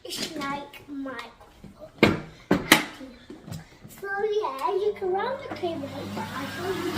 It's like my so yeah, you can round the table, but I show you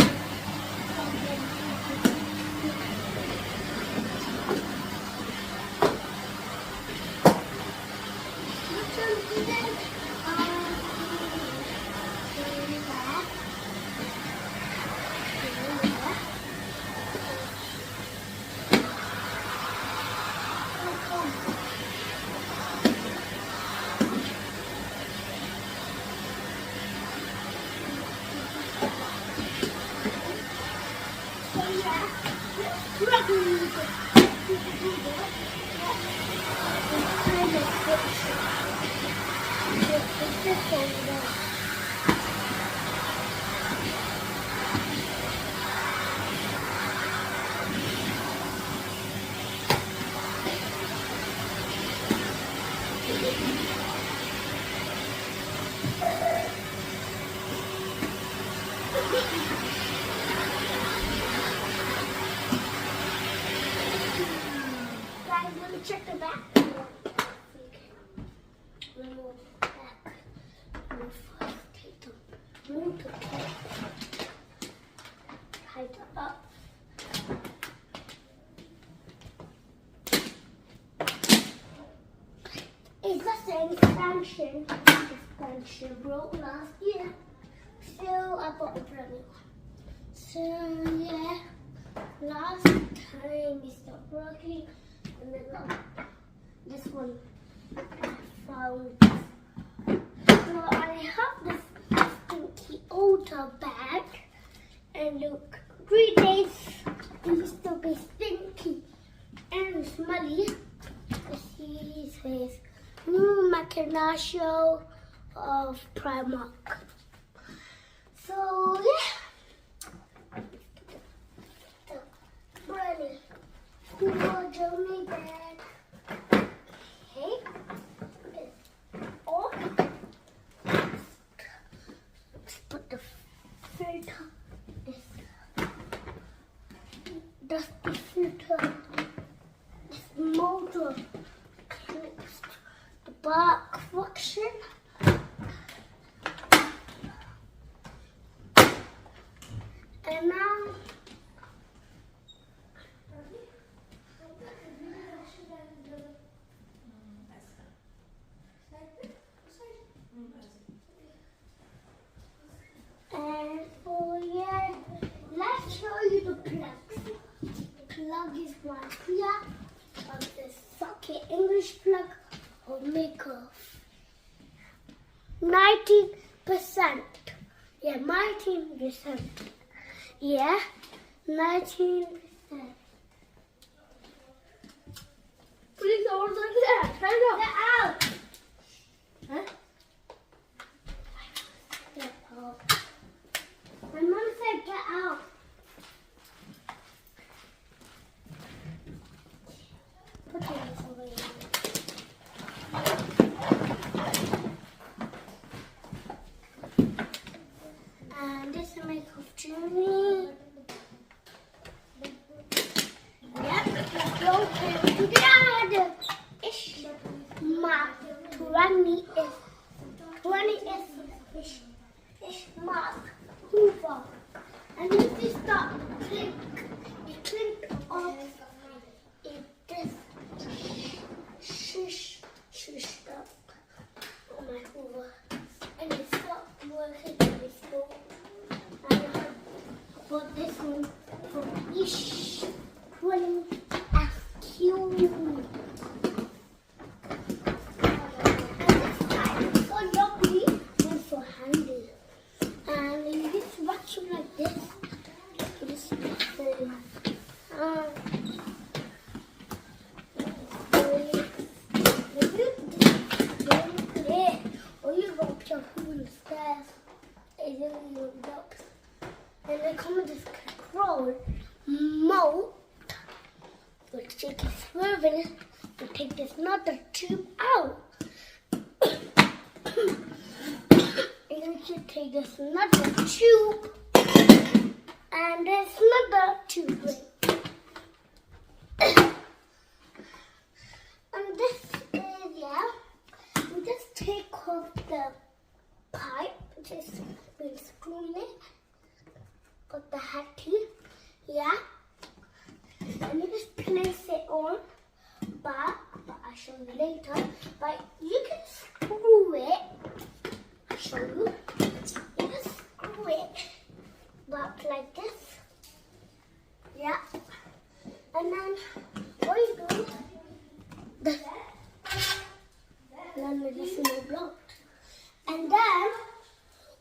check the back. Remove back. Remove first. Take the root to tighten up. It's just an expansion. Expansion broke last year. So I bought a brand new one. So yeah, last time it stopped working. And then this one I found. So I have this stinky outer bag, and look, 3 days it will still be stinky and smelly. This is new Machinaccio of Primark. So yeah, Brandy. Johnny bag. Okay. Or let's put the filter. This filter. This motor clips the back function. And now the plugs. Plug is one here of the socket English plug or make-off. 19%. Yeah, 19%. Yeah, 19%. Please order that. Turn it out. Huh? Get out. My mom said get out. And this is my Journey. Yep, go to dad. Ish, ma 20 is ish mark Hoover. And if you start click, you click off it just shush up on my Hoover. And it stopped working in the school. And I bought this one from Ish 20 SQ. And this time it's so lovely and so handy. And you just watch it like this. This is very come with this control mode, which is swerving to take this another tube out. And then we should take this another tube, and there's another tube. And this is, we just take off the pipe, which is been screwing it. Got the hat here, and you just place it on, but I'll show you later. But you can screw it. I'll show you. You just screw it back like this, and then what you do, then we just blocked, and then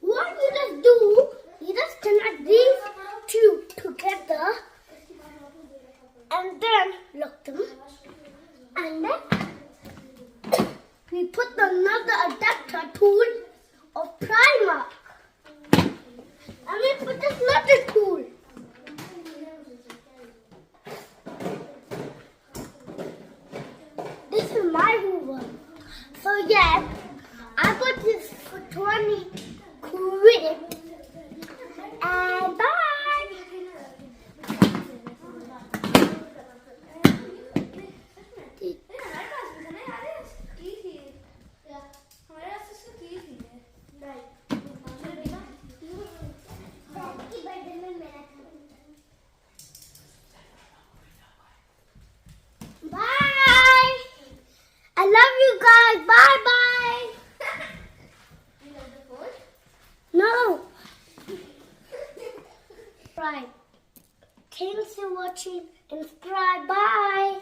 what you just do, you just connect these two together and then lock them, and then we put another adapter tool of Primark, and we put this another tool. This is my Hoover. So I got this for 20 quid. And bye. Bye. I love you guys. Bye bye. You love the phone? No. Right. Thanks for watching and subscribe. Bye.